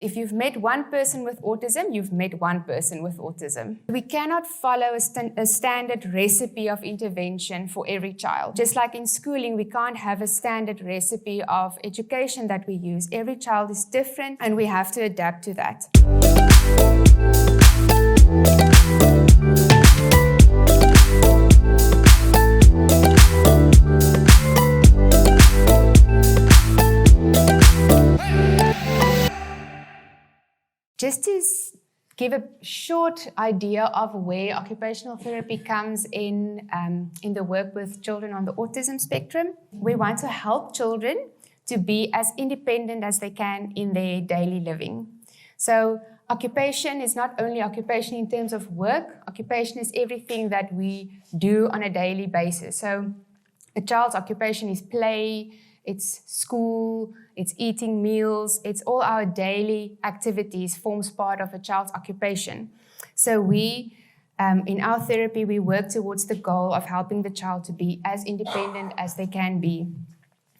If you've met one person with autism, you've met one person with autism. We cannot follow a standard recipe of intervention for every child. Just like in schooling, we can't have a standard recipe of education that we use. Every child is different and we have to adapt to that. Just to give a short idea of where occupational therapy comes in the work with children on the autism spectrum, we want to help children to be as independent as they can in their daily living. So occupation is not only occupation in terms of work, occupation is everything that we do on a daily basis. So a child's occupation is play, it's school, it's eating meals, it's all our daily activities forms part of a child's occupation. So we, in our therapy, we work towards the goal of helping the child to be as independent as they can be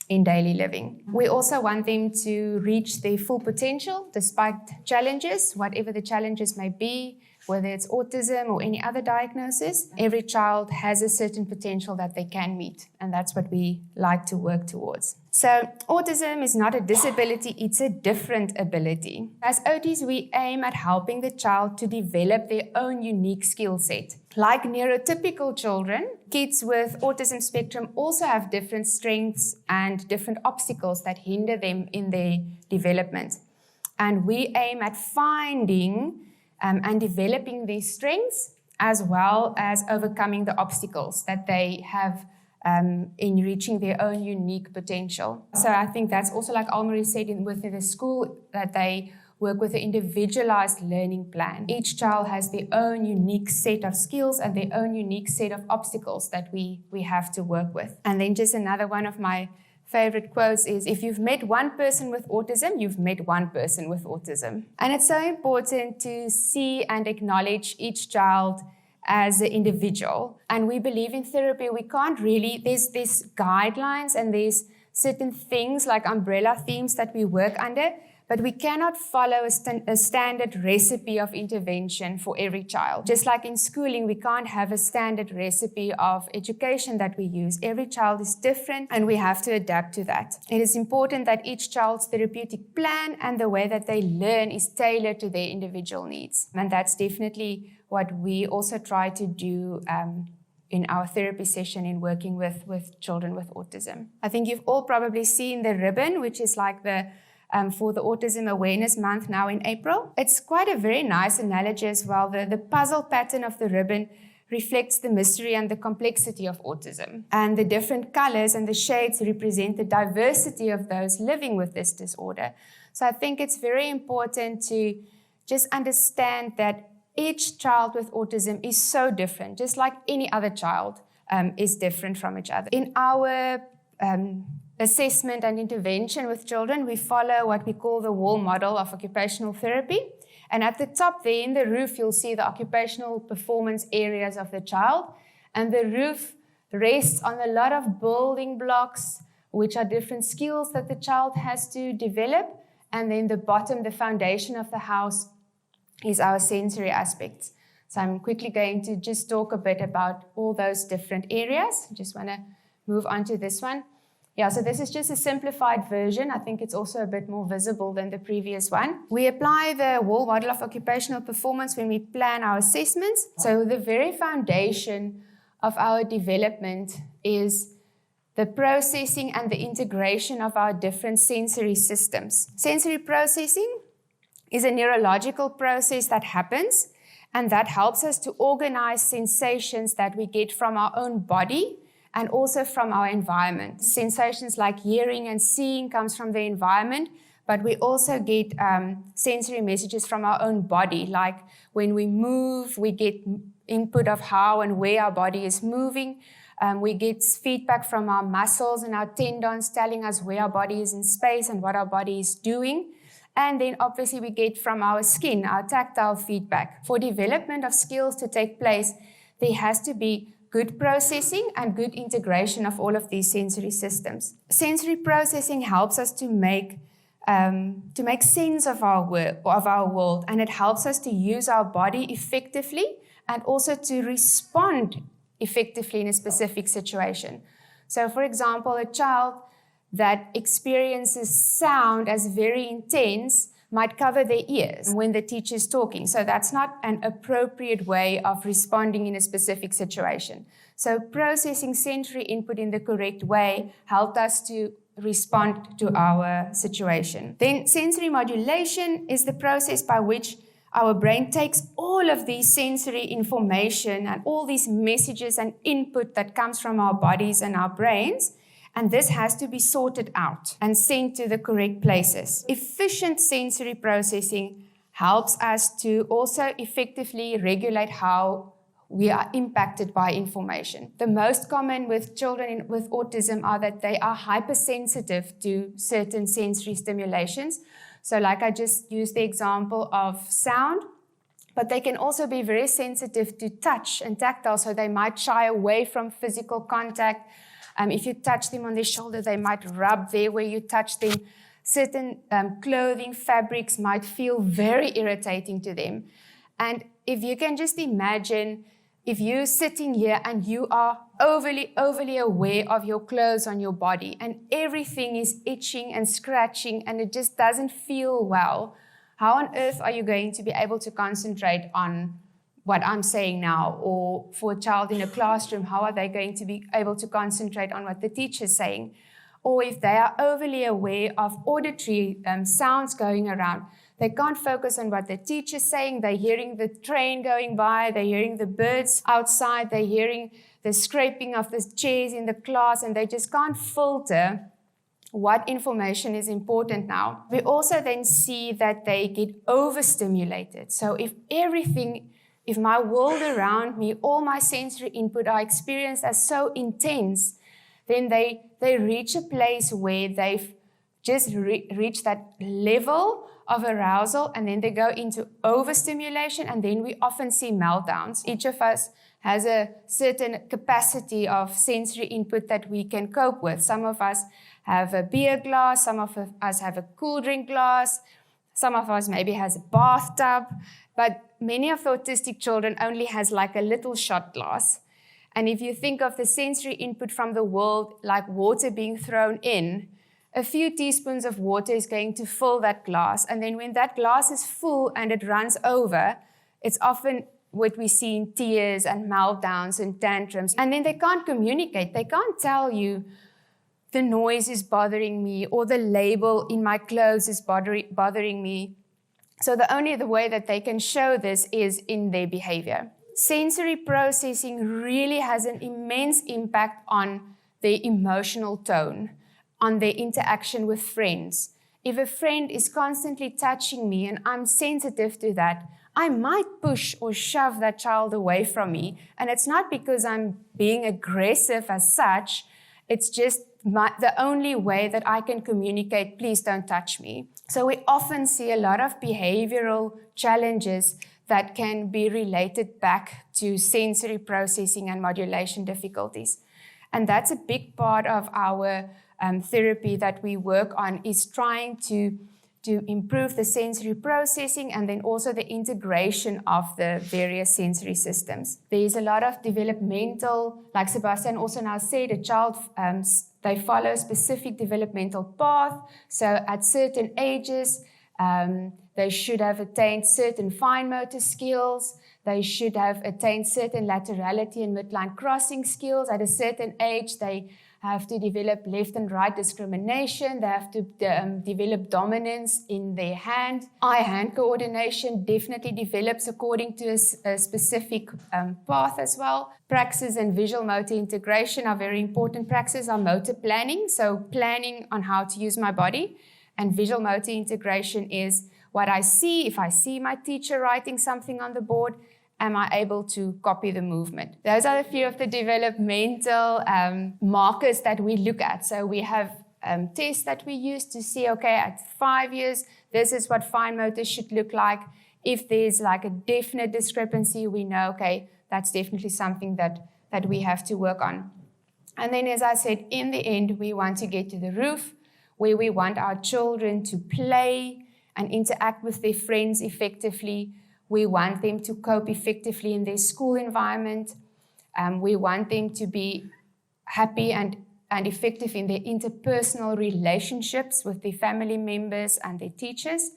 in daily living. We also want them to reach their full potential despite challenges, whatever the challenges may be, whether it's autism or any other diagnosis. Every child has a certain potential that they can meet, and that's what we like to work towards. So autism is not a disability, it's a different ability. As OTs, we aim at helping the child to develop their own unique skill set. Like neurotypical children, kids with autism spectrum also have different strengths and different obstacles that hinder them in their development. And we aim at finding and developing these strengths as well as overcoming the obstacles that they have in reaching their own unique potential. So I think that's also, like almarie said, within the school, that they work with an individualized learning plan. Each child has their own unique set of skills and their own unique set of obstacles that we have to work with. And then just another one of my favorite quotes is, if you've met one person with autism, you've met one person with autism. And it's so important to see and acknowledge each child as an individual. And we believe in therapy, we can't really, there's guidelines and there's certain things like umbrella themes that we work under, but we cannot follow a standard recipe of intervention for every child. Just like in schooling, we can't have a standard recipe of education that we use. Every child is different and we have to adapt to that. It is important that each child's therapeutic plan and the way that they learn is tailored to their individual needs. And that's definitely what we also try to do in our therapy session in working with children with autism. I think you've all probably seen the ribbon, which is like for the Autism Awareness Month now in April. It's quite a very nice analogy as well. The puzzle pattern of the ribbon reflects the mystery and the complexity of autism. And the different colors and the shades represent the diversity of those living with this disorder. So I think it's very important to just understand that each child with autism is so different, just like any other child is different from each other. In our assessment and intervention with children, we follow what we call the wall model of occupational therapy. And at the top there in the roof, you'll see the occupational performance areas of the child. And the roof rests on a lot of building blocks, which are different skills that the child has to develop. And then the bottom, the foundation of the house, is our sensory aspects. So I'm quickly going to just talk a bit about all those different areas. I just want to move on to this one. Yeah, so this is just a simplified version. I think it's also a bit more visible than the previous one. We apply the wall model of occupational performance when we plan our assessments. So the very foundation of our development is the processing and the integration of our different sensory systems. Sensory processing is a neurological process that happens, and that helps us to organize sensations that we get from our own body and also from our environment. Sensations like hearing and seeing comes from the environment, but we also get sensory messages from our own body. Like when we move, we get input of how and where our body is moving. We get feedback from our muscles and our tendons telling us where our body is in space and what our body is doing. And then obviously we get from our skin, our tactile feedback. For development of skills to take place, there has to be good processing and good integration of all of these sensory systems. Sensory processing helps us to make to make sense of our world, and it helps us to use our body effectively and also to respond effectively in a specific situation. So, for example, a child that experiences sound as very intense might cover their ears when the teacher is talking. So that's not an appropriate way of responding in a specific situation. So processing sensory input in the correct way helped us to respond to our situation. Then sensory modulation is the process by which our brain takes all of these sensory information and all these messages and input that comes from our bodies and our brains, and this has to be sorted out and sent to the correct places. Efficient sensory processing helps us to also effectively regulate how we are impacted by information. The most common with children with autism are that they are hypersensitive to certain sensory stimulations. So like I just used the example of sound, but they can also be very sensitive to touch and tactile, so they might shy away from physical contact. If you touch them on their shoulder, they might rub there where you touch them. Certain clothing, fabrics might feel very irritating to them. And if you can just imagine, if you're sitting here and you are overly aware of your clothes on your body and everything is itching and scratching and it just doesn't feel well, how on earth are you going to be able to concentrate on what I'm saying now? Or for a child in a classroom, how are they going to be able to concentrate on what the teacher's saying? Or if they are overly aware of auditory sounds going around, they can't focus on what the teacher's saying. They're hearing the train going by, they're hearing the birds outside, they're hearing the scraping of the chairs in the class, and they just can't filter what information is important now. We also then see that they get overstimulated. So if my world around me, all my sensory input are experienced as so intense, then they reach a place where they've just reached that level of arousal, and then they go into overstimulation, and then we often see meltdowns. Each of us has a certain capacity of sensory input that we can cope with. Some of us have a beer glass, some of us have a cool drink glass, some of us maybe has a bathtub, but many of the autistic children only has like a little shot glass. And if you think of the sensory input from the world like water being thrown in, a few teaspoons of water is going to fill that glass. And then when that glass is full and it runs over, it's often what we see in tears and meltdowns and tantrums. And then they can't communicate. They can't tell you the noise is bothering me or the label in my clothes is bothering me. So the way that they can show this is in their behavior. Sensory processing really has an immense impact on their emotional tone, on their interaction with friends. If a friend is constantly touching me and I'm sensitive to that, I might push or shove that child away from me. And it's not because I'm being aggressive as such, it's just the only way that I can communicate, please don't touch me. So we often see a lot of behavioral challenges that can be related back to sensory processing and modulation difficulties. And that's a big part of our therapy that we work on, is trying to improve the sensory processing and then also the integration of the various sensory systems. There's a lot of developmental, like Sebastian also now said, a child, they follow a specific developmental path. So at certain ages, they should have attained certain fine motor skills. They should have attained certain laterality and midline crossing skills. At a certain age, they have to develop left and right discrimination. They have to develop dominance in their hand. Eye-hand coordination definitely develops according to a specific path as well. Praxis and visual motor integration are very important. Praxis are motor planning, so planning on how to use my body. And visual motor integration is what I see. If I see my teacher writing something on the board, am I able to copy the movement? Those are a few of the developmental markers that we look at. So we have tests that we use to see, okay, at 5 years, this is what fine motor should look like. If there's like a definite discrepancy, we know, okay, that's definitely something that we have to work on. And then, as I said, in the end, we want to get to the root where we want our children to play and interact with their friends effectively. We want them to cope effectively in their school environment. We want them to be happy and effective in their interpersonal relationships with their family members and their teachers.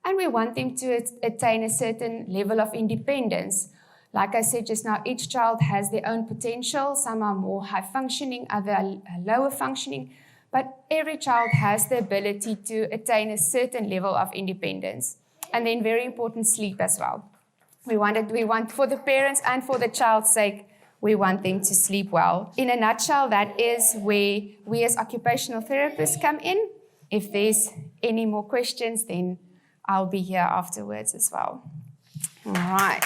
And we want them to attain a certain level of independence. Like I said just now, each child has their own potential. Some are more high functioning, others are lower functioning. But every child has the ability to attain a certain level of independence. And then very important, sleep as well. We want for the parents and for the child's sake, we want them to sleep well. In a nutshell, that is where we as occupational therapists come in. If there's any more questions, then I'll be here afterwards as well. All right.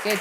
Good.